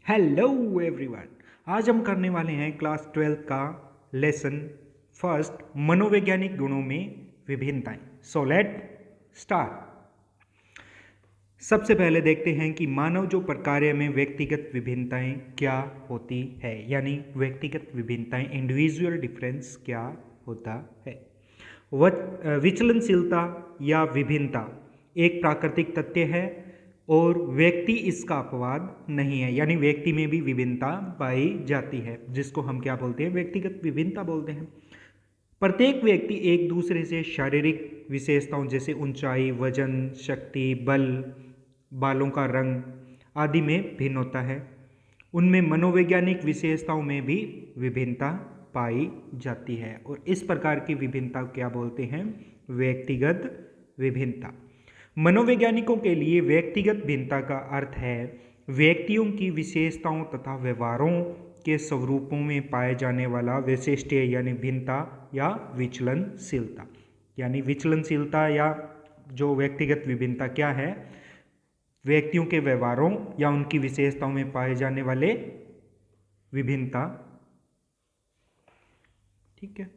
Hello everyone. आज हम करने वाले हैं क्लास 12 का लेसन फर्स्ट, मनोवैज्ञानिक गुणों में विभिन्नताएं। So let start. सबसे पहले देखते हैं कि मानव जो प्रकार्य में व्यक्तिगत विभिन्नताएं क्या होती है, यानी व्यक्तिगत विभिन्नताएं, इंडिविजुअल डिफरेंस क्या होता है। विचलनशीलता या विभिन्नता एक प्राकृतिक तथ्य है और व्यक्ति इसका अपवाद नहीं है, यानी व्यक्ति में भी विभिन्नता पाई जाती है, जिसको हम क्या बोलते हैं, व्यक्तिगत विभिन्नता बोलते हैं। प्रत्येक व्यक्ति एक दूसरे से शारीरिक विशेषताओं जैसे ऊंचाई, वजन, शक्ति, बल, बालों का रंग आदि में भिन्न होता है। उनमें मनोवैज्ञानिक विशेषताओं में भी विभिन्नता पाई जाती है और इस प्रकार की विभिन्नता क्या बोलते हैं, व्यक्तिगत विभिन्नता। मनोवैज्ञानिकों के लिए व्यक्तिगत भिन्नता का अर्थ है व्यक्तियों की विशेषताओं तथा व्यवहारों के स्वरूपों में पाए जाने वाला वैशिष्ट्य यानी भिन्नता या विचलनशीलता। यानी विचलनशीलता या जो व्यक्तिगत विभिन्नता क्या है, व्यक्तियों के व्यवहारों या उनकी विशेषताओं में पाए जाने वाले विभिन्नता। ठीक है,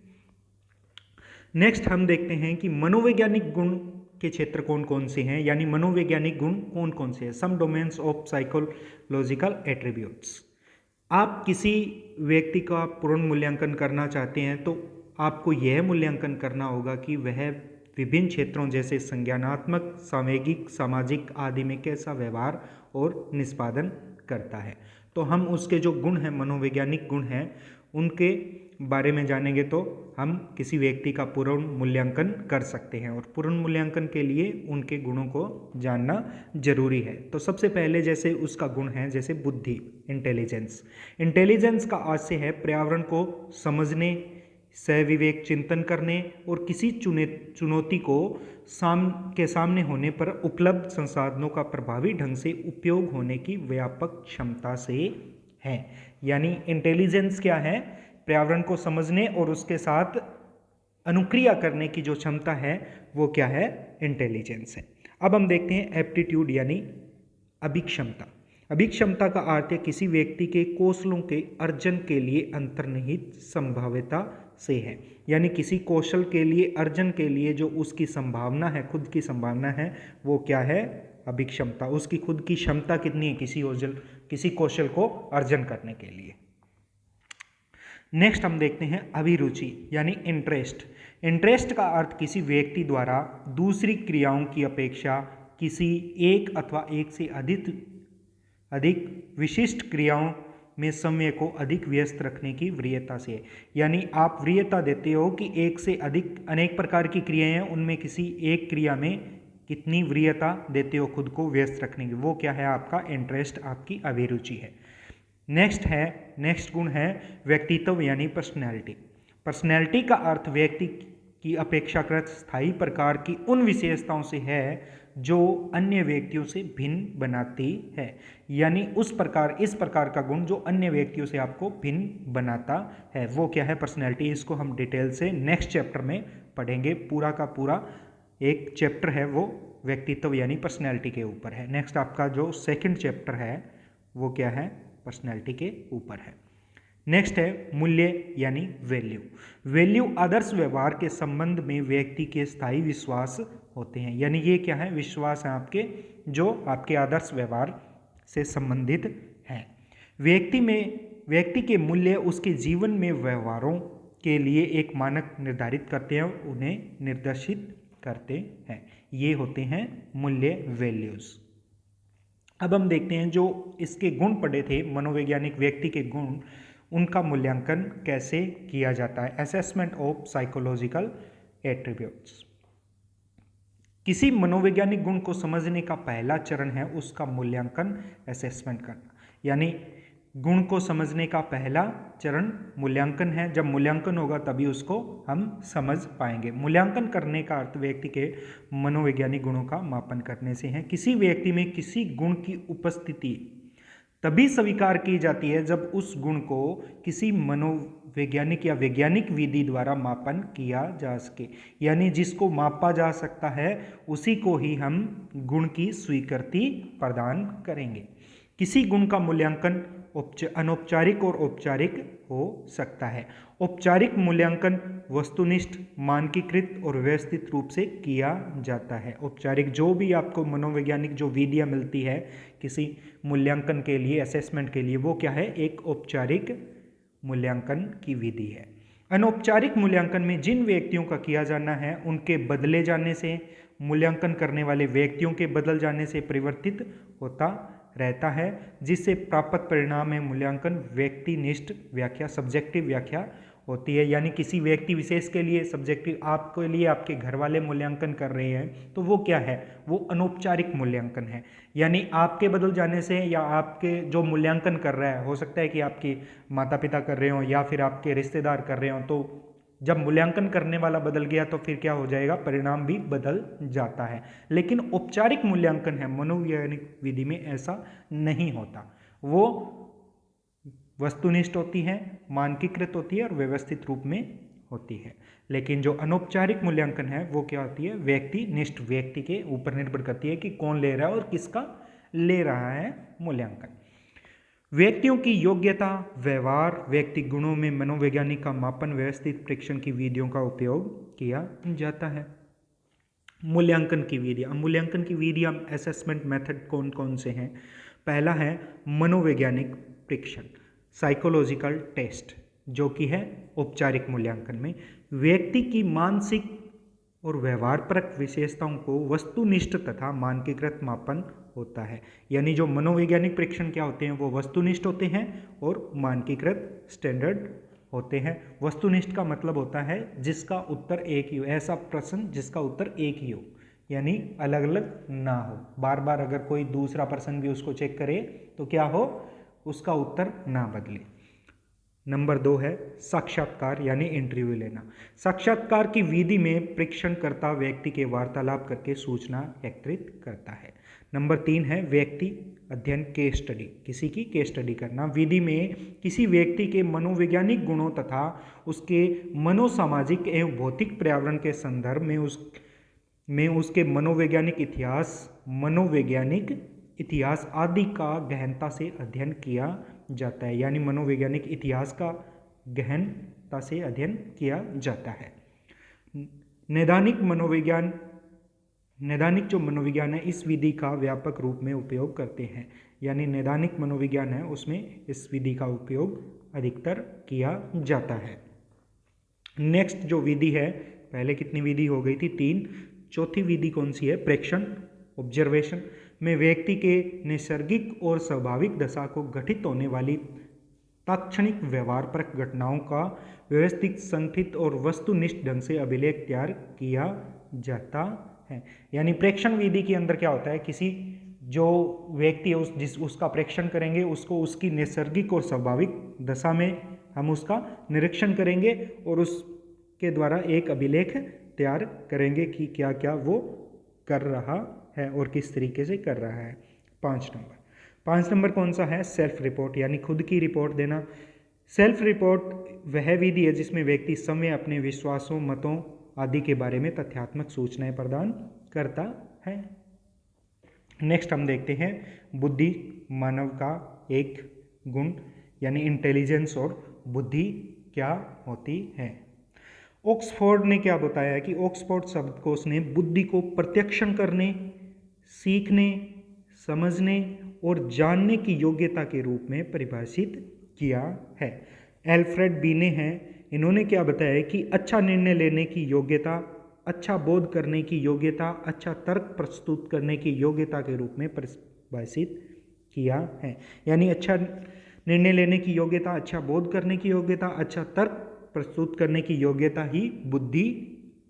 नेक्स्ट हम देखते हैं कि मनोवैज्ञानिक गुण के क्षेत्र कौन कौन से हैं, यानी मनोवैज्ञानिक गुण कौन कौन से हैं। सम डोमेन्स ऑफ साइकोलॉजिकल एट्रीब्यूट्स। आप किसी व्यक्ति का पूर्ण मूल्यांकन करना चाहते हैं तो आपको यह मूल्यांकन करना होगा कि वह विभिन्न क्षेत्रों जैसे संज्ञानात्मक, सांवेगिक, सामाजिक आदि में कैसा व्यवहार और निष्पादन करता है। तो हम उसके जो गुण हैं, मनोवैज्ञानिक गुण हैं, उनके बारे में जानेंगे तो हम किसी व्यक्ति का पूर्ण मूल्यांकन कर सकते हैं और पूर्ण मूल्यांकन के लिए उनके गुणों को जानना जरूरी है। तो सबसे पहले जैसे उसका गुण है जैसे बुद्धि, इंटेलिजेंस। इंटेलिजेंस का आशय है पर्यावरण को समझने, सविवेक चिंतन करने और किसी चुनौती को के सामने होने पर उपलब्ध संसाधनों का प्रभावी ढंग से उपयोग होने की व्यापक क्षमता से है। यानी इंटेलिजेंस क्या है, पर्यावरण को समझने और उसके साथ अनुक्रिया करने की जो क्षमता है वो क्या है, इंटेलिजेंस है। अब हम देखते हैं एप्टीट्यूड यानी अभिक्षमता। अभिक्षमता का अर्थ है किसी व्यक्ति के कौशलों के अर्जन के लिए अंतर्निहित संभाव्यता से है। यानी किसी कौशल के लिए, अर्जन के लिए जो उसकी संभावना है, खुद की संभावना है, वो क्या है, अभिक्षमता। उसकी खुद की क्षमता कितनी है किसी कौशल को अर्जन करने के लिए। नेक्स्ट हम देखते हैं अभिरुचि यानी इंटरेस्ट। इंटरेस्ट का अर्थ किसी व्यक्ति द्वारा दूसरी क्रियाओं की अपेक्षा किसी एक अथवा एक से अधिक विशिष्ट क्रियाओं में समय को अधिक व्यस्त रखने की वरीयता से। यानी आप वरीयता देते हो कि एक से अधिक अनेक प्रकार की क्रियाएं हैं, उनमें किसी एक क्रिया में कितनी वरीयता देते हो खुद को व्यस्त रखने की, वो क्या है, आपका इंटरेस्ट, आपकी अभिरुचि है। नेक्स्ट गुण है व्यक्तित्व यानी पर्सनैलिटी। पर्सनैलिटी का अर्थ व्यक्ति की अपेक्षाकृत स्थायी प्रकार की उन विशेषताओं से है जो अन्य व्यक्तियों से भिन्न बनाती है। यानी इस प्रकार का गुण जो अन्य व्यक्तियों से आपको भिन्न बनाता है, वो क्या है, पर्सनैलिटी। इसको हम डिटेल से नेक्स्ट चैप्टर में पढ़ेंगे। पूरा का पूरा एक चैप्टर है वो व्यक्तित्व यानी पर्सनैलिटी के ऊपर है। नेक्स्ट आपका जो सेकंड चैप्टर है वो क्या है, पर्सनैलिटी के ऊपर है। नेक्स्ट है मूल्य यानी वैल्यू। वैल्यू आदर्श व्यवहार के संबंध में व्यक्ति के स्थायी विश्वास होते हैं। यानी ये क्या है, विश्वास है आपके, जो आपके आदर्श व्यवहार से संबंधित है। व्यक्ति के मूल्य उसके जीवन में व्यवहारों के लिए एक मानक निर्धारित करते हैं, उन्हें निर्देशित करते हैं। ये होते हैं मूल्य, वैल्यूज। अब हम देखते हैं जो इसके गुण पढ़े थे, मनोवैज्ञानिक व्यक्ति के गुण, उनका मूल्यांकन कैसे किया जाता है। Assessment of psychological attributes. किसी मनोवैज्ञानिक गुण को समझने का पहला चरण है उसका मूल्यांकन, असेसमेंट करना। यानी गुण को समझने का पहला चरण मूल्यांकन है। जब मूल्यांकन होगा तभी उसको हम समझ पाएंगे। मूल्यांकन करने का अर्थ व्यक्ति के मनोवैज्ञानिक गुणों का मापन करने से है। किसी व्यक्ति में किसी गुण की उपस्थिति तभी स्वीकार की जाती है जब उस गुण को किसी मनोवैज्ञानिक या वैज्ञानिक विधि द्वारा मापन किया जा सके। यानी जिसको मापा जा सकता है उसी को ही हम गुण की स्वीकृति प्रदान करेंगे। किसी गुण का मूल्यांकन अनौपचारिक और औपचारिक हो सकता है। औपचारिक मूल्यांकन वस्तुनिष्ठ, मानकीकृत और व्यवस्थित रूप से किया जाता है। औपचारिक जो भी आपको मनोवैज्ञानिक जो विधियाँ मिलती है किसी मूल्यांकन के लिए, असेसमेंट के लिए, वो क्या है, एक औपचारिक मूल्यांकन की विधि है। अनौपचारिक मूल्यांकन में जिन व्यक्तियों का किया जाना है उनके बदले जाने से, मूल्यांकन करने वाले व्यक्तियों के बदल जाने से परिवर्तित होता रहता है, जिससे प्राप्त परिणाम में मूल्यांकन व्यक्तिनिष्ठ व्याख्या, सब्जेक्टिव व्याख्या होती है। यानी किसी व्यक्ति विशेष के लिए सब्जेक्टिव, आपके लिए आपके घर वाले मूल्यांकन कर रहे हैं तो वो क्या है, वो अनौपचारिक मूल्यांकन है। यानी आपके बदल जाने से या आपके जो मूल्यांकन कर रहा है, हो सकता है कि आपके माता पिता कर रहे हो या फिर आपके रिश्तेदार कर रहे हो, तो जब मूल्यांकन करने वाला बदल गया तो फिर क्या हो जाएगा, परिणाम भी बदल जाता है। लेकिन औपचारिक मूल्यांकन है मनोवैज्ञानिक विधि में ऐसा नहीं होता, वो वस्तुनिष्ठ होती है, मानकीकृत होती है और व्यवस्थित रूप में होती है। लेकिन जो अनौपचारिक मूल्यांकन है वो क्या होती है, व्यक्तिनिष्ठ, व्यक्ति के ऊपर निर्भर करती है कि कौन ले रहा है और किसका ले रहा है मूल्यांकन। व्यक्तियों की योग्यता, व्यवहार, व्यक्ति गुणों में मनोवैज्ञानिक का मापन व्यवस्थित परीक्षण की विधियों का उपयोग किया जाता है। मूल्यांकन की विधियाँ, मूल्यांकन की विधियाँ, असेसमेंट मेथड कौन कौन से हैं? पहला है मनोवैज्ञानिक परीक्षण, साइकोलॉजिकल टेस्ट, जो कि है औपचारिक मूल्यांकन में व्यक्ति की मानसिक और व्यवहारपरक विशेषताओं को वस्तुनिष्ठ तथा मानकीकृत मापन होता है। यानी जो मनोवैज्ञानिक परीक्षण क्या होते हैं, वो वस्तुनिष्ठ होते हैं और मानकीकृत स्टैंडर्ड होते हैं। वस्तुनिष्ठ का मतलब होता है जिसका उत्तर एक ही हो, ऐसा प्रश्न जिसका उत्तर एक ही हो, यानी अलग अलग ना हो। बार बार अगर कोई दूसरा पर्सन भी उसको चेक करे तो क्या हो, उसका उत्तर ना बदले। नंबर 2 है साक्षात्कार यानी इंटरव्यू लेना। साक्षात्कार की विधि में परीक्षणकर्ता व्यक्ति के वार्तालाप करके सूचना एकत्रित करता है। नंबर 3 है व्यक्ति अध्ययन, केस स्टडी, किसी की केस स्टडी करना। विधि में किसी व्यक्ति के मनोवैज्ञानिक गुणों तथा उसके मनोसामाजिक एवं भौतिक पर्यावरण के संदर्भ में उसके मनोवैज्ञानिक इतिहास आदि का गहनता से अध्ययन किया जाता है। यानी मनोवैज्ञानिक इतिहास का गहनता से अध्ययन किया जाता है। नैदानिक जो मनोविज्ञान है इस विधि का व्यापक रूप में उपयोग करते हैं। यानी नैदानिक मनोविज्ञान है उसमें इस विधि का उपयोग अधिकतर किया जाता है। नेक्स्ट जो विधि है, पहले कितनी विधि हो गई थी, 3, चौथी विधि कौन सी है, प्रेक्षण, ऑब्जर्वेशन, में व्यक्ति के नैसर्गिक और स्वाभाविक दशा को घटित होने वाली तात्क्षणिक व्यवहारपरक घटनाओं का व्यवस्थित, संगठित और वस्तुनिष्ठ ढंग से अभिलेख तैयार किया जाता है। यानी प्रेक्षण विधि के अंदर क्या होता है, किसी जो व्यक्ति है उसका प्रेक्षण करेंगे, उसको उसकी नैसर्गिक और स्वाभाविक दशा में हम उसका निरीक्षण करेंगे और उसके द्वारा एक अभिलेख तैयार करेंगे कि क्या क्या वो कर रहा है और किस तरीके से कर रहा है। 5 नंबर कौन सा है, सेल्फ रिपोर्ट, यानी खुद की रिपोर्ट देना। सेल्फ रिपोर्ट वह विधि है जिसमें व्यक्ति स्वयं अपने विश्वासों, मतों आदि के बारे में तथ्यात्मक सूचनाएं प्रदान करता है। नेक्स्ट हम देखते हैं बुद्धि, मानव का एक गुण, यानी इंटेलिजेंस और बुद्धि क्या होती है। ऑक्सफोर्ड ने क्या बताया है कि ऑक्सफोर्ड शब्दकोश ने बुद्धि को प्रत्यक्षण करने, सीखने, समझने और जानने की योग्यता के रूप में परिभाषित किया है। एल्फ्रेड बीने हैं, इन्होंने क्या बताया कि अच्छा निर्णय लेने की योग्यता, अच्छा बोध करने की योग्यता, अच्छा तर्क प्रस्तुत करने की योग्यता के रूप में परिभाषित किया है। यानी अच्छा निर्णय लेने की योग्यता, अच्छा बोध करने की योग्यता, अच्छा तर्क प्रस्तुत करने की योग्यता ही बुद्धि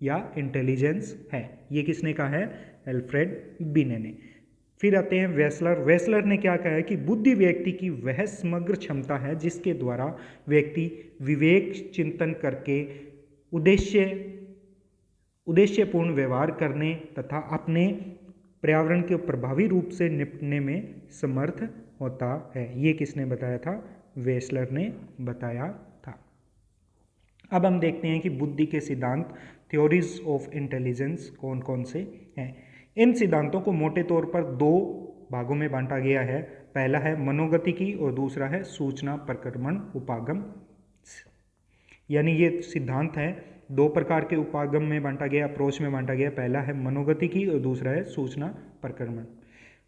या इंटेलिजेंस है। ये किसने कहा है, एल्फ्रेड बीने ने। फिर आते हैं वेस्लर ने क्या कहा है कि बुद्धि व्यक्ति की वह समग्र क्षमता है जिसके द्वारा व्यक्ति विवेक चिंतन करके उद्देश्यपूर्ण व्यवहार करने तथा अपने पर्यावरण के प्रभावी रूप से निपटने में समर्थ होता है। ये किसने बताया था, वेस्लर ने बताया था। अब हम देखते हैं कि बुद्धि के सिद्धांत, थ्योरीज ऑफ इंटेलिजेंस कौन कौन से हैं। इन सिद्धांतों को मोटे तौर पर 2 भागों में बांटा गया है। पहला है मनोगतिकी और दूसरा है सूचना प्रक्रमण उपागम। यानी ये सिद्धांत है, दो प्रकार के उपागम में बांटा गया, अप्रोच में बांटा गया। पहला है मनोगतिकी और दूसरा है सूचना प्रक्रमण।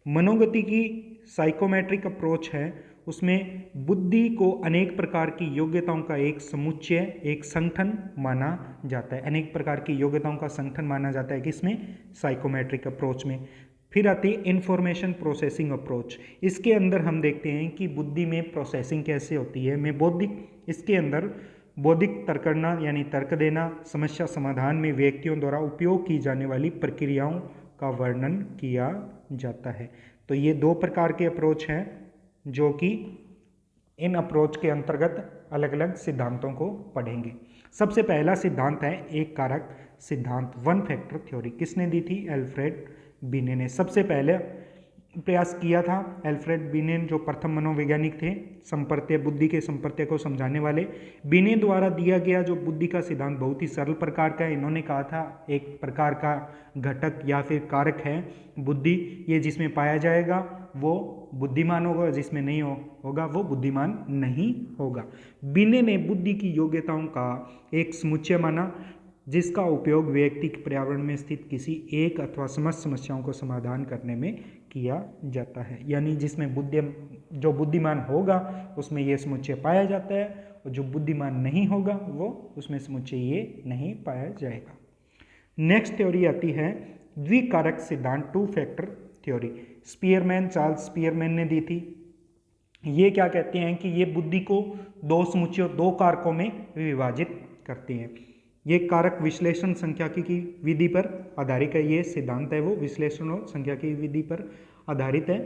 मनोगतिकी साइकोमेट्रिक अप्रोच है, उसमें बुद्धि को अनेक प्रकार की योग्यताओं का एक समुच्चय, एक संगठन माना जाता है। अनेक प्रकार की योग्यताओं का संगठन माना जाता है किसमें? साइकोमेट्रिक अप्रोच में। फिर आती है इंफॉर्मेशन प्रोसेसिंग अप्रोच। इसके अंदर हम देखते हैं कि बुद्धि में प्रोसेसिंग कैसे होती है। में बौद्धिक, इसके अंदर बौद्धिक तर्क करना यानी तर्क देना, समस्या समाधान में व्यक्तियों द्वारा उपयोग की जाने वाली प्रक्रियाओं का वर्णन किया जाता है। तो ये दो प्रकार के अप्रोच हैं जो कि इन अप्रोच के अंतर्गत अलग अलग सिद्धांतों को पढ़ेंगे। सबसे पहला सिद्धांत है एक कारक सिद्धांत, वन फैक्टर थ्योरी। किसने दी थी? एल्फ्रेड बिने ने सबसे पहले प्रयास किया था। एल्फ्रेड बिने जो प्रथम मनोवैज्ञानिक थे, संपर्त्य, बुद्धि के संपर्त्य को समझाने वाले। बिने द्वारा दिया गया जो बुद्धि का सिद्धांत बहुत ही सरल प्रकार का है। इन्होंने कहा था एक प्रकार का घटक या फिर कारक है बुद्धि, ये जिसमें पाया जाएगा वो बुद्धिमान होगा, जिसमें नहीं होगा वो बुद्धिमान नहीं होगा। बिने ने बुद्धि की योग्यताओं का एक समुच्चय माना जिसका उपयोग व्यक्ति के पर्यावरण में स्थित किसी एक अथवा समस्त समस्याओं को समाधान करने में किया जाता है। यानी जिसमें जो बुद्धिमान होगा उसमें ये समुच्चय पाया जाता है, और जो बुद्धिमान नहीं होगा वो उसमें समुच्चय ये नहीं पाया जाएगा। नेक्स्ट थ्योरी आती है द्विकारक सिद्धांत, two factor theory. Spearman, Charles Spearman ने दी थी। ये क्या कहते हैं कि ये बुद्धि को दो समुच्चयों, दो कारकों में विभाजित करते हैं। ये कारक विश्लेषण सांख्यिकी की विधि पर आधारित है। ये सिद्धांत है वो विश्लेषण और सांख्यिकी विधि पर आधारित है।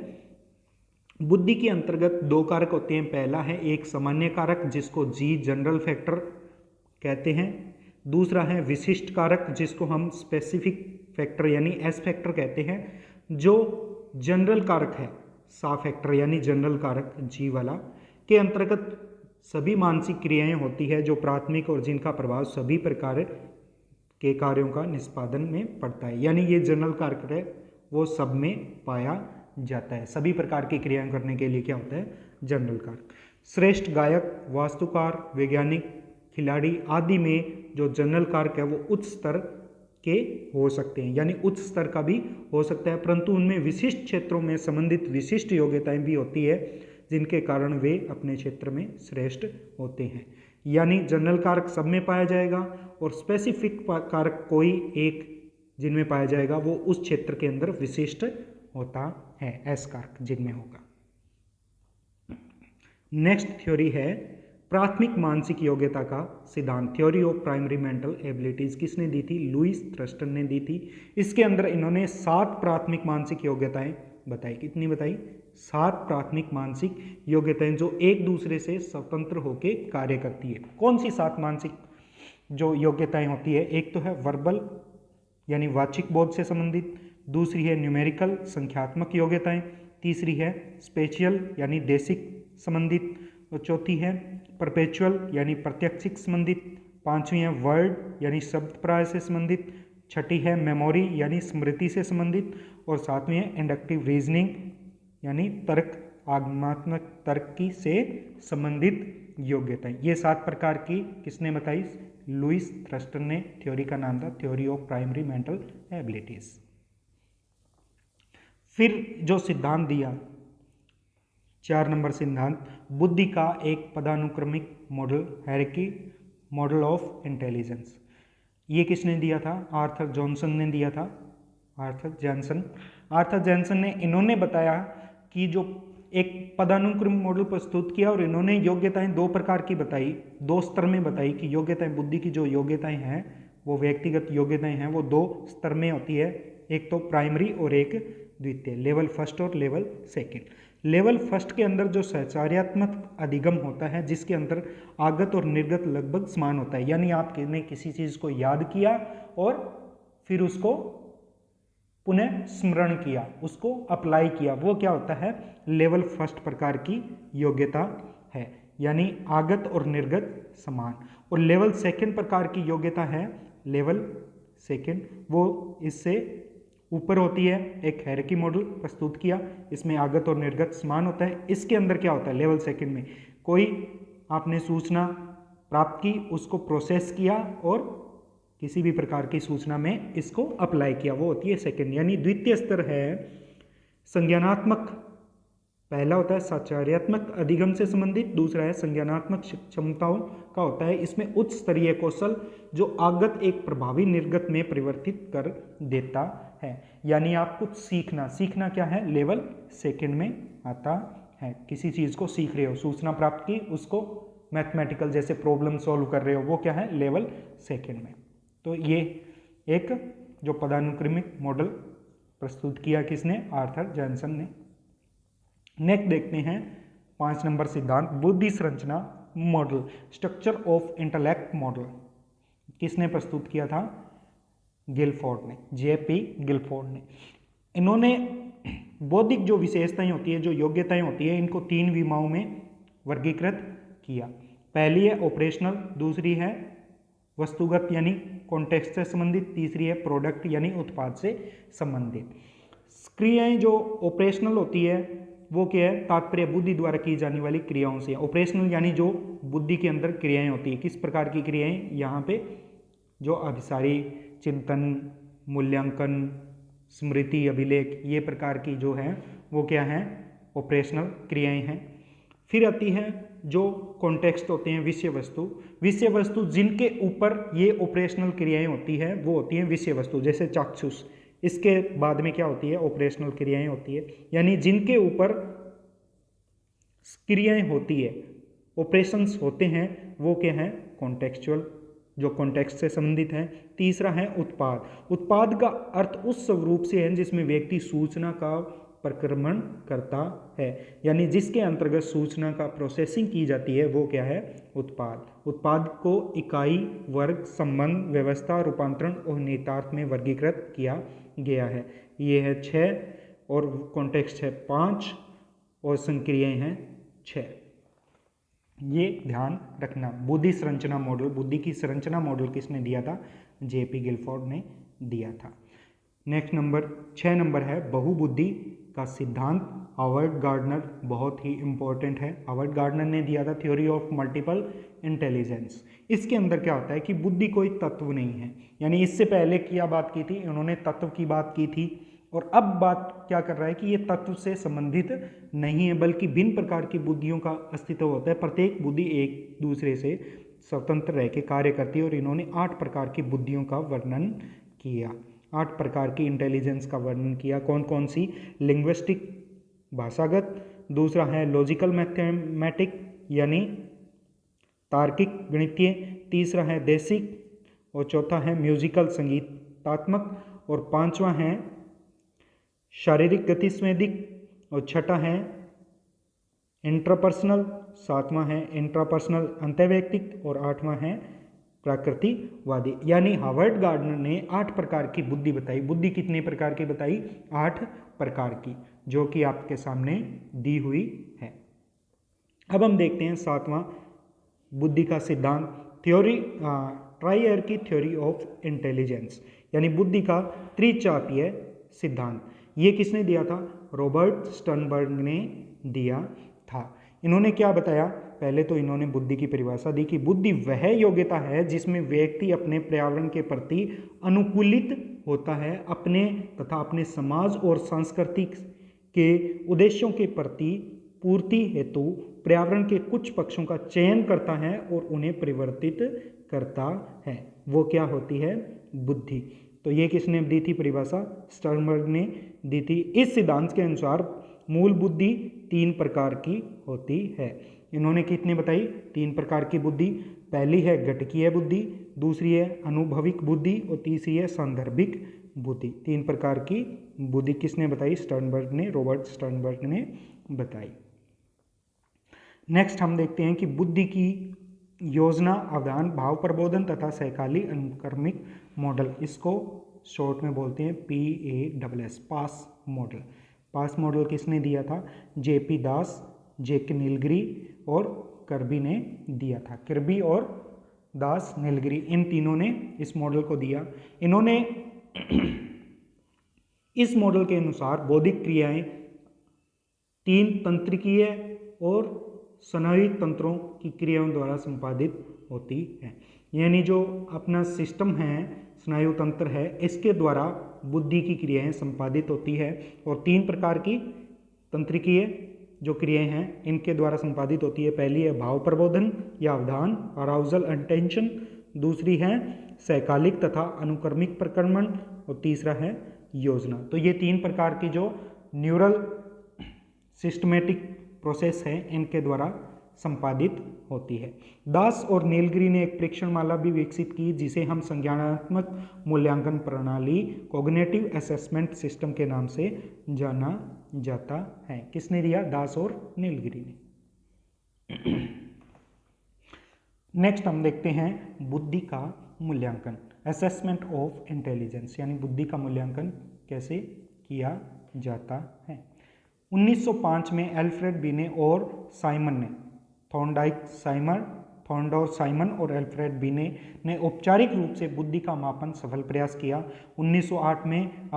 बुद्धि के अंतर्गत दो कारक होते हैं। पहला है एक सामान्य कारक जिसको जी जनरल फैक्टर कहते हैं। दूसरा है विशिष्ट कारक जिसको हम स्पेसिफिक फैक्टर यानी एस फैक्टर कहते हैं। जो जनरल कारक है सा फैक्टर यानी जनरल कारक जी वाला के अंतर्गत सभी मानसिक क्रियाएं होती है जो प्राथमिक और जिनका प्रभाव सभी प्रकार के कार्यों का निष्पादन में पड़ता है। यानी ये जनरल कारक है वो सब में पाया जाता है। सभी प्रकार की क्रियाएं करने के लिए क्या होता है? जनरल कारक। श्रेष्ठ गायक, वास्तुकार, वैज्ञानिक, खिलाड़ी आदि में जो जनरल कारक है वो उच्च स्तर के हो सकते हैं, यानी उच्च स्तर का भी हो सकता है, परंतु उनमें विशिष्ट क्षेत्रों में संबंधित विशिष्ट योग्यताएं भी होती है जिनके कारण वे अपने क्षेत्र में श्रेष्ठ होते हैं। यानी जनरल कारक सब में पाया जाएगा और स्पेसिफिक कारक कोई एक जिनमें पाया जाएगा वो उस क्षेत्र के अंदर विशिष्ट होता है, एस कारक जिनमें होगा। नेक्स्ट थ्योरी है प्राथमिक मानसिक योग्यता का सिद्धांत, theory of primary mental abilities. किसने दी थी? लुईस थ्रस्टन ने दी थी। इसके अंदर इन्होंने 7 प्राथमिक मानसिक योग्यताएं बताई। कितनी बताई? 7 प्राथमिक मानसिक योग्यताएं जो एक दूसरे से स्वतंत्र होकर कार्य करती है। कौन सी 7 मानसिक जो योग्यताएं होती है? एक तो है वर्बल यानी वाचिक बोध से संबंधित, दूसरी है न्यूमेरिकल संख्यात्मक योग्यताएं, तीसरी है स्पेशियल यानी देशिक संबंधित, और चौथी है परपेचुअल यानी प्रत्यक्षिक संबंधित, पांचवी है वर्ड यानी शब्द प्राय से संबंधित, छठी है मेमोरी यानी स्मृति से संबंधित, और सातवीं है इंडक्टिव रीजनिंग यानी तर्क, आगमनात्मक तर्क की से संबंधित योग्यताएं। ये 7 प्रकार की किसने बताई? लुईस थ्रस्टन ने। थ्योरी का नाम था theory of primary mental abilities. फिर जो सिद्धांत दिया 4 नंबर सिद्धांत, बुद्धि का एक पदानुक्रमिक model, hierarchy model of intelligence. ये किसने दिया था? आर्थर जॉनसन ने दिया था। आर्थर जॉनसन ने इन्होंने बताया कि जो एक पदानुक्रमिक मॉडल प्रस्तुत किया और इन्होंने योग्यताएं 2 प्रकार की बताई, 2 स्तर में बताई कि योग्यताएं, बुद्धि की जो योग्यताएं हैं वो व्यक्तिगत योग्यताएं हैं वो 2 स्तर में होती है, एक तो प्राइमरी और एक द्वितीय, लेवल फर्स्ट और लेवल सेकेंड। लेवल फर्स्ट के अंदर जो सहचार्यात्मक अधिगम होता है जिसके अंदर आगत और निर्गत लगभग समान होता है, यानी आपने किसी चीज़ को याद किया और फिर उसको पुनः स्मरण किया, उसको अप्लाई किया, वो क्या होता है? लेवल फर्स्ट प्रकार की योग्यता है, यानी आगत और निर्गत समान। और लेवल सेकेंड प्रकार की योग्यता है लेवल सेकेंड, वो इससे ऊपर होती है एक हायरार्की मॉडल प्रस्तुत किया, इसमें आगत और निर्गत समान होता है। इसके अंदर क्या होता है, लेवल सेकंड में कोई आपने सूचना प्राप्त की, उसको प्रोसेस किया और किसी भी प्रकार की सूचना में इसको अप्लाई किया, वो होती है सेकंड। यानी द्वितीय स्तर है संज्ञानात्मक, पहला होता है साचार्यात्मक अधिगम से संबंधित, दूसरा है संज्ञानात्मक क्षमताओं का होता है। इसमें उच्च स्तरीय कौशल जो आगत एक प्रभावी निर्गत में परिवर्तित कर देता है। यानी आप कुछ सीखना क्या है, लेवल सेकंड में आता है। किसी चीज को सीख रहे हो, सूचना प्राप्त की, उसको मैथमेटिकल जैसे प्रॉब्लम सॉल्व कर रहे हो, वो क्या है, लेवल सेकंड में। तो ये एक जो पदानुक्रमिक मॉडल प्रस्तुत किया किसने, आर्थर जॉनसन ने। नेक्स्ट देखते हैं 5 नंबर सिद्धांत बुद्धि संरचना model, structure of intellect model. किसने प्रस्तुत किया था, गिलफोर्ड ने, जेपी गिलफोर्ड ने। इन्होंने बौद्धिक जो विशेषताएं होती है, जो योग्यताएं होती है, इनको 3 विमाओं में वर्गीकृत किया। पहली है ऑपरेशनल, दूसरी है वस्तुगत यानी कॉन्टेक्स्ट से संबंधित, तीसरी है प्रोडक्ट यानी उत्पाद से संबंधित। क्रियाएं जो ऑपरेशनल होती है वो क्या है, तात्पर्य बुद्धि द्वारा की जाने वाली क्रियाओं से। ऑपरेशनल यानी जो बुद्धि के अंदर क्रियाएं होती है, किस प्रकार की क्रियाएं, यहाँ पे जो अभिसारी, चिंतन, मूल्यांकन, स्मृति, अभिलेख, ये प्रकार की जो है वो क्या है, ऑपरेशनल क्रियाएं हैं। फिर आती है जो कॉन्टेक्स्ट होते हैं, विषय वस्तु जिनके ऊपर ये ऑपरेशनल क्रियाएं होती है वो होती हैं विषय वस्तु, जैसे चाक्षुष। इसके बाद में क्या होती है, ऑपरेशनल क्रियाएं होती है, यानी जिनके ऊपर क्रियाएं होती है, ऑपरेशंस होते हैं, वो क्या है, कॉन्टेक्चुअल, जो कॉन्टेक्स्ट से संबंधित है। तीसरा है उत्पाद का अर्थ उस स्वरूप से है जिसमें व्यक्ति सूचना का प्रक्रमण करता है, यानी जिसके अंतर्गत सूचना का प्रोसेसिंग की जाती है वो क्या है, उत्पाद को इकाई, वर्ग, संबंध, व्यवस्था, रूपांतरण और निहितार्थ में वर्गीकृत किया गया है। ये है 6 और कॉन्टेक्स्ट है 5 और संक्रियाएं हैं 6। ये ध्यान रखना। बुद्धि संरचना मॉडल, बुद्धि की संरचना मॉडल किसने दिया था, जेपी गिलफोर्ड ने दिया था। नेक्स्ट नंबर 6 नंबर है बहुबुद्धि का सिद्धांत, हावर्ड गार्डनर, बहुत ही इंपॉर्टेंट है। हावर्ड गार्डनर ने दिया था थ्योरी ऑफ मल्टीपल इंटेलिजेंस। इसके अंदर क्या होता है कि बुद्धि कोई तत्व नहीं है, यानी इससे पहले क्या बात की थी, इन्होंने तत्व की बात की थी, और अब बात क्या कर रहा है कि ये तत्व से संबंधित नहीं है, बल्कि भिन्न प्रकार की बुद्धियों का अस्तित्व होता है। प्रत्येक बुद्धि एक दूसरे से स्वतंत्र रह के कार्य करती है, और इन्होंने 8 प्रकार की बुद्धियों का वर्णन किया, 8 प्रकार की इंटेलिजेंस का वर्णन किया। कौन कौन सी, लिंग्विस्टिक भाषागत, दूसरा है लॉजिकल मैथमेटिक यानी तार्किक गणितीय, तीसरा है देशिक, और चौथा है म्यूजिकल संगीतात्मक, और 5वां है शारीरिक गतिस्वेदिक, और छठा है इंट्रापर्सनल, 7वां है इंट्रापर्सनल अंतर्वैयक्तिक, और 8वां है प्रकृतिवादी। यानी हावर्ड गार्डनर ने 8 प्रकार की बुद्धि बताई। बुद्धि कितने प्रकार की बताई, 8 प्रकार की, जो कि आपके सामने दी हुई है। अब हम देखते हैं 7वां बुद्धि का सिद्धांत, ट्राइआर्की थ्योरी ऑफ इंटेलिजेंस, यानी बुद्धि का त्रिचापीय सिद्धांत। ये किसने दिया था, रॉबर्ट स्टर्नबर्ग ने दिया था। इन्होंने क्या बताया, पहले तो इन्होंने बुद्धि की परिभाषा दी कि बुद्धि वह योग्यता है जिसमें व्यक्ति अपने पर्यावरण के प्रति अनुकूलित होता है, अपने तथा अपने समाज और संस्कृति के उद्देश्यों के प्रति पूर्ति हेतु पर्यावरण के कुछ पक्षों का चयन करता है और उन्हें परिवर्तित करता है, वो क्या होती है, बुद्धि। तो ये किसने दी थी परिभाषा, स्टर्नबर्ग ने दी थी। इस सिद्धांत के अनुसार मूल बुद्धि 3 प्रकार की होती है। इन्होंने कितने बताई, 3 प्रकार की बुद्धि। पहली है घटकीय बुद्धि, दूसरी है अनुभविक बुद्धि, और तीसरी है सांदर्भिक बुद्धि। 3 प्रकार की बुद्धि किसने बताई, स्टर्नबर्ग ने, रॉबर्ट स्टर्नबर्ग ने बताई। नेक्स्ट हम देखते हैं कि बुद्धि की योजना, अवधान, भाव प्रबोधन तथा सहकाली अनुक्रमिक मॉडल, इसको शॉर्ट में बोलते हैं PASS, पास मॉडल। पास मॉडल किसने दिया था, JP दास, JK नीलगिरी और कर्बी ने दिया था। कर्बी और दास, नीलगिरी, इन तीनों ने इस मॉडल को दिया। इन्होंने इस मॉडल के अनुसार बौद्धिक क्रियाएं 3 तंत्रिकीय और स्नायु तंत्रों की क्रियाओं द्वारा संपादित होती है। यानी जो अपना सिस्टम है, स्नायु तंत्र है, इसके द्वारा बुद्धि की क्रियाएं संपादित होती है। और 3 प्रकार की तंत्रिकीय जो क्रियाएं हैं इनके द्वारा संपादित होती है। पहली है भाव प्रबोधन या अवधान, अराउजल अटेंशन। दूसरी है सैकालिक तथा अनुक्रमिक प्रक्रमण और तीसरा है योजना। तो ये 3 प्रकार की जो न्यूरल सिस्टमेटिक प्रोसेस है इनके द्वारा संपादित होती है। दास और नीलगिरी ने एक परीक्षण माला भी विकसित की जिसे हम संज्ञानात्मक मूल्यांकन प्रणाली कॉग्निटिव असेसमेंट सिस्टम के नाम से जाना जाता है। किसने दिया? दास और नीलगिरी ने। नेक्स्ट हम देखते हैं बुद्धि का मूल्यांकन, असेसमेंट ऑफ इंटेलिजेंस, यानी बुद्धि का मूल्यांकन कैसे किया जाता है। 1905 में एल्फ्रेड बिने और साइमन ने, थॉर्नडाइक साइमन और एल्फ्रेड बिने ने औपचारिक रूप से बुद्धि का मापन सफल प्रयास किया। 1908 में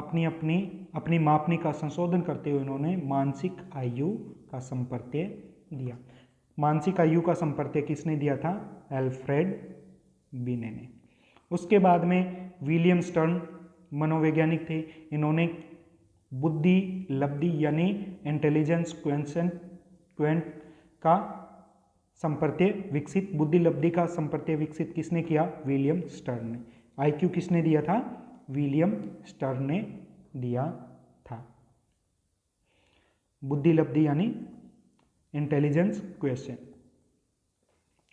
अपनी मापनी का संशोधन करते हुए उन्होंने मानसिक आयु का संपर्त्य दिया। मानसिक आयु का संपर्त्य किसने दिया था? एल्फ्रेड बिने ने। उसके बाद में विलियम स्टर्न मनोवैज्ञानिक थे, इन्होंने बुद्धि लब्धि यानी इंटेलिजेंस क्वेंट का संपर्त्य विकसित, बुद्धि लब्धि का संपर्त्य विकसित किसने किया? विलियम स्टर्न ने। आईक्यू किसने दिया था? विलियम स्टर्न ने दिया था। बुद्धि लब्धि यानी इंटेलिजेंस क्वेश्चन।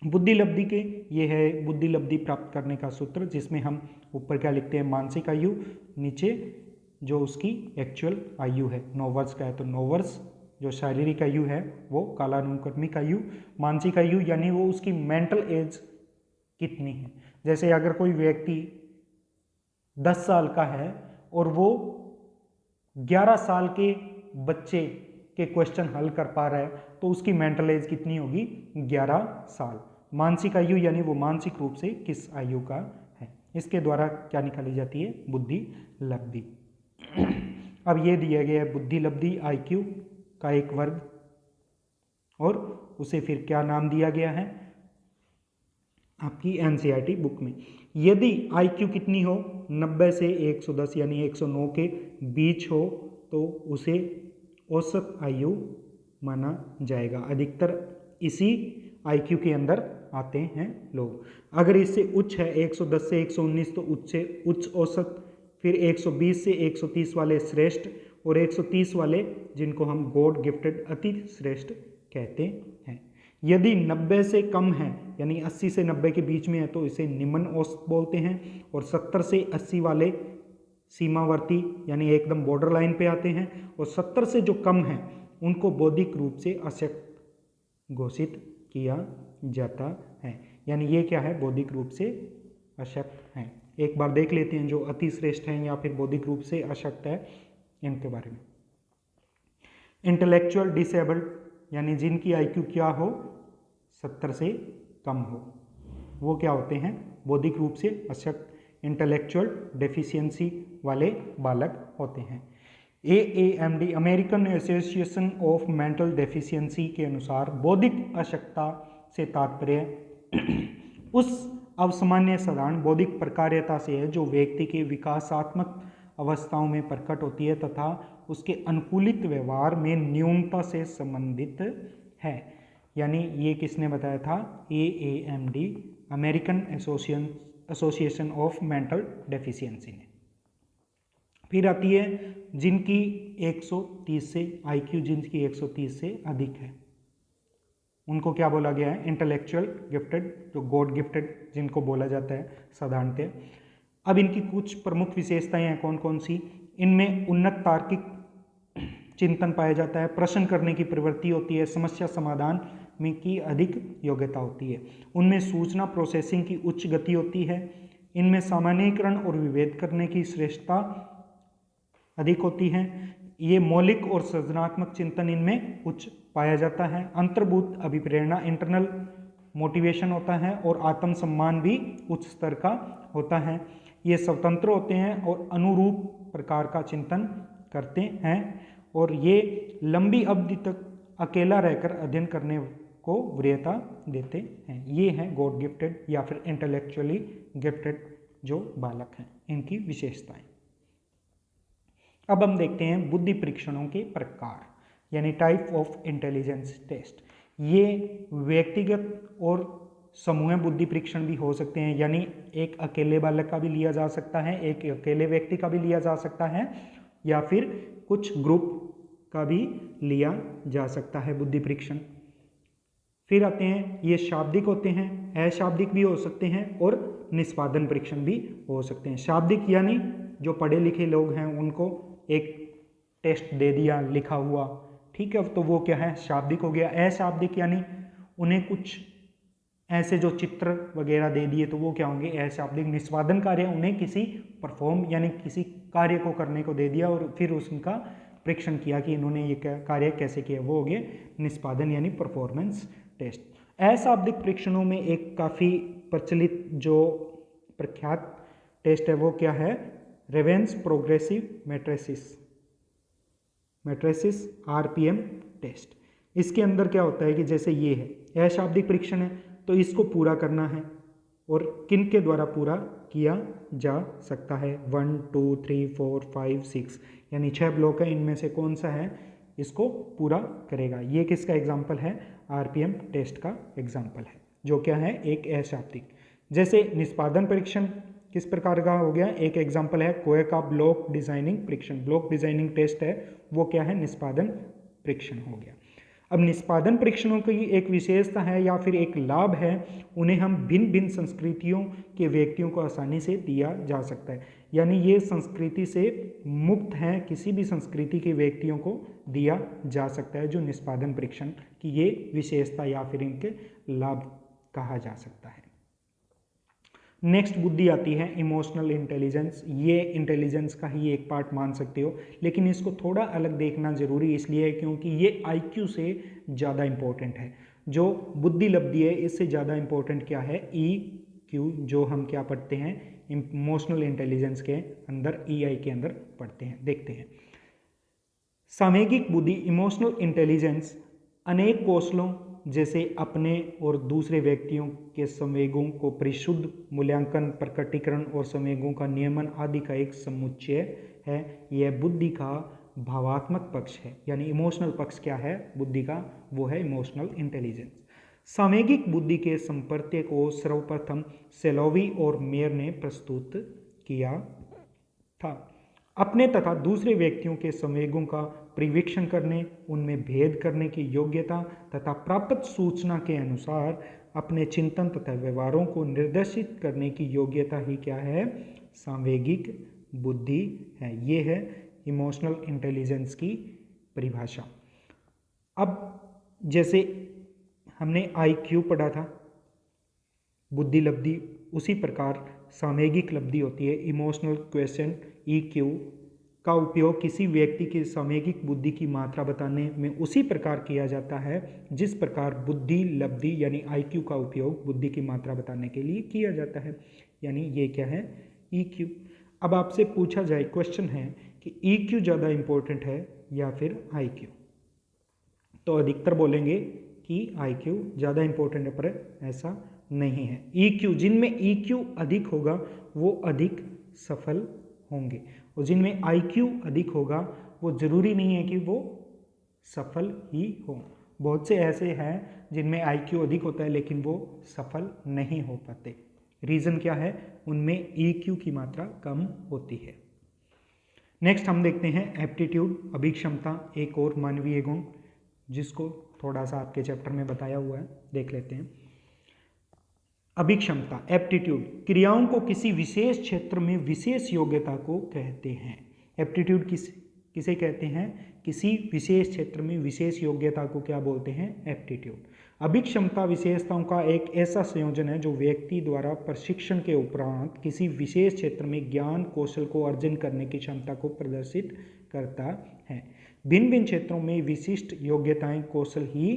बुद्धि लब्धि के ये है बुद्धि लब्धि प्राप्त करने का सूत्र, जिसमें हम ऊपर क्या लिखते हैं? मानसिक आयु, नीचे जो उसकी एक्चुअल आयु है, 9 वर्ष का है तो 9 वर्ष, जो शारीरिक आयु है वो कालानुक्रमिक आयु, मानसिक आयु यानी वो उसकी मेंटल एज कितनी है। जैसे अगर कोई व्यक्ति 10 साल का है और वो 11 साल के बच्चे के क्वेश्चन हल कर पा रहा है तो उसकी मेंटल एज कितनी होगी? 11 साल। मानसिक आयु यानी वो मानसिक रूप से किस आयु का है। इसके द्वारा क्या निकाली जाती है? बुद्धि लब्धि। अब ये दिया गया है बुद्धि लब्धि आईक्यू का एक वर्ग, और उसे फिर क्या नाम दिया गया है आपकी एनसीईआरटी बुक में। यदि आईक्यू कितनी हो? 90 से 110 यानी 109 के बीच हो तो उसे औसत आयु माना जाएगा। अधिकतर इसी आईक्यू के अंदर आते हैं लोग। अगर इससे उच्च है 110 से 119 तो उच्च औसत, फिर 120 से 130 वाले श्रेष्ठ, और 130 वाले जिनको हम गॉड गिफ्टेड अति श्रेष्ठ कहते हैं। यदि 90 से कम है यानी 80 से 90 के बीच में है तो इसे निम्न औसत बोलते हैं, और 70 से 80 वाले सीमावर्ती यानी एकदम बॉर्डर लाइन पे आते हैं, और 70 से जो कम है उनको बौद्धिक रूप से अशक्त घोषित किया जाता है। यानी ये क्या है? बौद्धिक रूप से अशक्त हैं। एक बार देख लेते हैं जो अति श्रेष्ठ हैं या फिर बौद्धिक रूप से अशक्त है इनके बारे में। इंटेलेक्चुअल डिसेबल्ड यानी जिनकी आईक्यू क्या हो? 70 से कम हो, वो क्या होते हैं? बौद्धिक रूप से अशक्त, इंटेलेक्चुअल डेफिशिएंसी वाले बालक होते हैं। AAMD American association of mental deficiency के अनुसार बौद्धिक अशक्तता से तात्पर्य उस अवसामान्य साधारण बौद्धिक प्रकार्यता से है जो व्यक्ति के विकासात्मक अवस्थाओं में प्रकट होती है तथा उसके अनुकूलित व्यवहार में न्यूनता से संबंधित है। यानी ये किसने बताया था? AAMD American association of mental deficiency ने। फिर आती है जिनकी 130 से आईक्यू जिनकी 130 से अधिक है उनको क्या बोला गया है? इंटेलेक्चुअल गिफ्टेड, जो गॉड गिफ्टेड जिनको बोला जाता है साधारणतः। अब इनकी कुछ प्रमुख विशेषताएं हैं कौन कौन सी? इनमें उन्नत तार्किक चिंतन पाया जाता है, प्रश्न करने की प्रवृत्ति होती है, समस्या समाधान में की अधिक योग्यता होती है, उनमें सूचना प्रोसेसिंग की उच्च गति होती है, इनमें सामान्यीकरण और विभेद करने की श्रेष्ठता अधिक होती है, ये मौलिक और सृजनात्मक चिंतन इनमें उच्च पाया जाता है, अंतर्भूत अभिप्रेरणा इंटरनल मोटिवेशन होता है, और आत्मसम्मान भी उच्च स्तर का होता है। ये स्वतंत्र होते हैं और अनुरूप प्रकार का चिंतन करते हैं और ये लंबी अवधि तक अकेला रहकर अध्ययन करने को वरीयता देते हैं। ये हैं गॉड गिफ्टेड या फिर इंटेलेक्चुअली गिफ्टेड जो बालक हैं, इनकी विशेषताएं। अब हम देखते हैं बुद्धि परीक्षणों के प्रकार यानी टाइप ऑफ इंटेलिजेंस टेस्ट। ये व्यक्तिगत और समूह बुद्धि परीक्षण भी हो सकते हैं, यानी एक अकेले बालक का भी लिया जा सकता है, एक अकेले व्यक्ति का भी लिया जा सकता है, या फिर कुछ ग्रुप का भी लिया जा सकता है बुद्धि परीक्षण। फिर आते हैं ये शाब्दिक होते हैं, अशाब्दिक भी हो सकते हैं और निष्पादन परीक्षण भी हो सकते हैं। शाब्दिक यानी जो पढ़े लिखे लोग हैं उनको एक टेस्ट दे दिया लिखा हुआ, ठीक है, तो वो क्या है, शाब्दिक हो गया। अशाब्दिक यानी उन्हें कुछ ऐसे जो चित्र वगैरह दे दिए तो वो क्या होंगे, अशाब्दिक। निष्पादन कार्य उन्हें किसी परफॉर्म यानी किसी कार्य को करने को दे दिया और फिर उसका परीक्षण किया कि इन्होंने ये कार्य कैसे किया, वो हो गए निष्पादन यानी परफॉर्मेंस टेस्ट। अशाब्दिक परीक्षणों में एक काफ़ी प्रचलित जो प्रख्यात टेस्ट है वो क्या है, Raven's progressive matrices RPM test. इसके अंदर क्या होता है कि जैसे ये है अशाब्दिक परीक्षण है तो इसको पूरा करना है और किन के द्वारा पूरा किया जा सकता है, 1 2 3 4 5 6 यानी 6 ब्लॉक है, इनमें से कौन सा है इसको पूरा करेगा। ये किसका एग्जाम्पल है, RPM टेस्ट का एग्जाम्पल है, जो क्या है एक अशाब्दिक। जैसे निष्पादन परीक्षण किस प्रकार का हो गया, एक एग्जाम्पल है कोए का ब्लॉक डिजाइनिंग परीक्षण। ब्लॉक डिजाइनिंग टेस्ट है वो क्या है, निष्पादन परीक्षण हो गया। अब निष्पादन परीक्षणों की एक विशेषता है या फिर एक लाभ है, उन्हें हम भिन्न भिन्न संस्कृतियों के व्यक्तियों को आसानी से दिया जा सकता है, यानी ये संस्कृति से मुक्त हैं, किसी भी संस्कृति के व्यक्तियों को दिया जा सकता है, जो निष्पादन परीक्षण की ये विशेषता या फिर इनके लाभ कहा जा सकता है। नेक्स्ट बुद्धि आती है इमोशनल इंटेलिजेंस। ये इंटेलिजेंस का ही एक पार्ट मान सकते हो, लेकिन इसको थोड़ा अलग देखना जरूरी इसलिए है क्योंकि ये IQ से ज़्यादा इम्पोर्टेंट है। जो बुद्धि लब्धि है इससे ज़्यादा इम्पोर्टेंट क्या है, EQ, जो हम क्या पढ़ते हैं इमोशनल इंटेलिजेंस के अंदर, EI के अंदर पढ़ते हैं। देखते हैं सामयिक बुद्धि इमोशनल इंटेलिजेंस अनेक कौशलों जैसे अपने और दूसरे व्यक्तियों के संवेगों को परिशुद्ध मूल्यांकन, प्रकटीकरण और संवेगों का नियमन आदि का एक समुच्चय है। यह बुद्धि का भावात्मक पक्ष है, यानी इमोशनल पक्ष क्या है बुद्धि का, वो है इमोशनल इंटेलिजेंस। सामयिक बुद्धि के संपर्क को सर्वप्रथम सेलोवी और मेयर ने प्रस्तुत किया था। अपने तथा दूसरे व्यक्तियों के संवेगों का परिवीक्षण करने, उनमें भेद करने की योग्यता तथा प्राप्त सूचना के अनुसार अपने चिंतन तथा व्यवहारों को निर्देशित करने की योग्यता ही क्या है, सांवेगिक बुद्धि है। ये है इमोशनल इंटेलिजेंस की परिभाषा। अब जैसे हमने IQ पढ़ा था, बुद्धि लब्धि, उसी प्रकार सामयिक लब्धि होती है इमोशनल क्वेश्चन EQ का उपयोग किसी व्यक्ति की सामयिक बुद्धि की मात्रा बताने में उसी प्रकार किया जाता है जिस प्रकार बुद्धि लब्धि यानी IQ का उपयोग बुद्धि की मात्रा बताने के लिए किया जाता है, यानी ये क्या है EQ। अब आपसे पूछा जाए, क्वेश्चन है कि EQ ज़्यादा इम्पोर्टेंट है या फिर IQ, तो अधिकतर बोलेंगे कि IQ ज़्यादा इम्पोर्टेंट है, पर ऐसा नहीं है। EQ, जिनमें EQ अधिक होगा वो अधिक सफल होंगे और जिनमें IQ अधिक होगा वो ज़रूरी नहीं है कि वो सफल ही हो। बहुत से ऐसे हैं जिनमें IQ अधिक होता है लेकिन वो सफल नहीं हो पाते। रीज़न क्या है, उनमें EQ की मात्रा कम होती है। नेक्स्ट हम देखते हैं एप्टीट्यूड, अभिक्षमता, एक और मानवीय गुण जिसको थोड़ा सा आपके चैप्टर में बताया हुआ है, देख लेते हैं। अभिक्षमता, एप्टीट्यूड, क्रियाओं को किसी विशेष क्षेत्र में विशेष योग्यता को कहते हैं। एप्टीट्यूड किसे कहते हैं, किसी विशेष क्षेत्र में विशेष योग्यता को क्या बोलते हैं, एप्टीट्यूड। अभिक्षमता विशेषताओं का एक ऐसा संयोजन है जो व्यक्ति द्वारा प्रशिक्षण के उपरांत किसी विशेष क्षेत्र में ज्ञान कौशल को अर्जन करने की क्षमता को प्रदर्शित करता है। भिन्न भिन्न क्षेत्रों में विशिष्ट योग्यताएं कौशल ही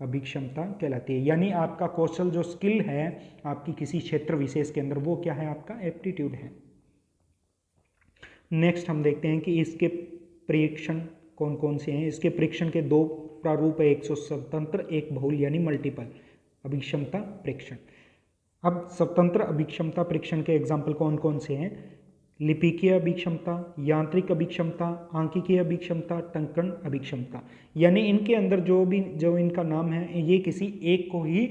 अभिक्षमता कहलाती है, यानी आपका कौशल जो स्किल है आपकी किसी क्षेत्र विशेष के अंदर, वो क्या है, आपका एप्टीट्यूड है। नेक्स्ट हम देखते हैं कि इसके परीक्षण कौन कौन से हैं। इसके परीक्षण के दो प्रारूप है, एक स्वतंत्र एक बहुल यानी मल्टीपल अभिक्षमता परीक्षण। अब स्वतंत्र अभिक्षमता परीक्षण के एग्जाम्पल कौन कौन से हैं? लिपिकीय अभिक्षमता, यांत्रिक अभिक्षमता, आंकिकीय अभिक्षमता, टंकण अभिक्षमता। यानी इनके अंदर जो इनका नाम है ये किसी एक को ही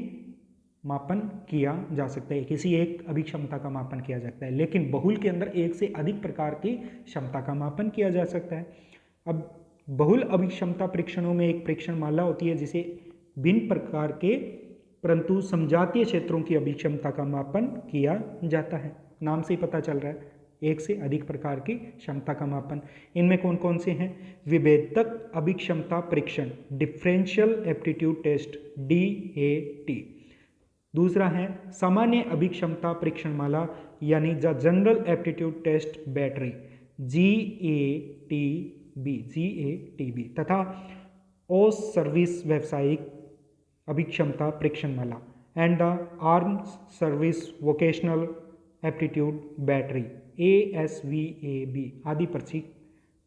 मापन किया जा सकता है, किसी एक अभिक्षमता का मापन किया जाता है, लेकिन बहुल के अंदर एक से अधिक प्रकार की क्षमता का मापन किया जा सकता है। अब बहुल अभिक्षमता परीक्षणों में एक परीक्षण माला होती है जिसे भिन्न प्रकार के परंतु समजातीय क्षेत्रों की अभिक्षमता का मापन किया जाता है। नाम से ही पता चल रहा है, एक से अधिक प्रकार की क्षमता का मापन। इनमें कौन कौन से हैं? विभेदक अभिक्षमता परीक्षण, डिफरेंशियल एप्टीट्यूड टेस्ट DAT। दूसरा है सामान्य अभिक्षमता परीक्षण माला यानी the general aptitude test battery GATB तथा ओ सर्विस व्यावसायिक अभिक्षमता परीक्षण माला and the arm service vocational aptitude battery ASVAB आदि प्रतीक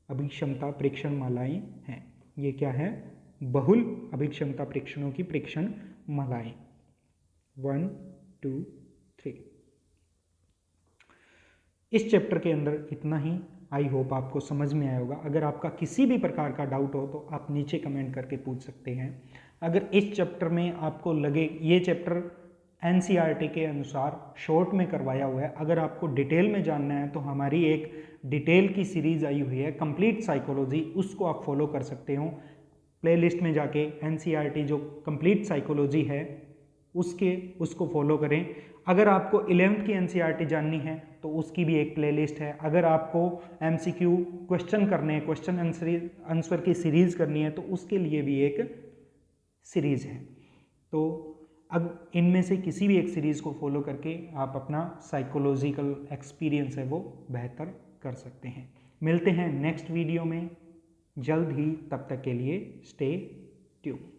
अभिक्षमता परीक्षण मालाएं हैं। ये क्या है? बहुल अभिक्षमता परीक्षणों की परीक्षण मालाएं। 1, 2, 3। इस चैप्टर के अंदर इतना ही। आई होप आपको समझ में आया होगा। अगर आपका किसी भी प्रकार का डाउट हो तो आप नीचे कमेंट करके पूछ सकते हैं। अगर इस चैप्टर में आपको लगे ये चैप्टर NCERT के अनुसार शॉर्ट में करवाया हुआ है, अगर आपको डिटेल में जानना है तो हमारी एक डिटेल की सीरीज आई हुई है कंप्लीट साइकोलॉजी, उसको आप फॉलो कर सकते हो। प्लेलिस्ट में जाके NCERT जो कंप्लीट साइकोलॉजी है उसको फॉलो करें। अगर आपको 11th की NCERT जाननी है तो उसकी भी एक प्लेलिस्ट है। अगर आपको MCQ क्वेश्चन करने हैं, क्वेश्चन आंसर की सीरीज़ करनी है तो उसके लिए भी एक सीरीज़ है। तो अब इनमें से किसी भी एक सीरीज़ को फॉलो करके आप अपना साइकोलॉजिकल एक्सपीरियंस है वो बेहतर कर सकते हैं। मिलते हैं नेक्स्ट वीडियो में जल्द ही, तब तक के लिए स्टे ट्यून्ड।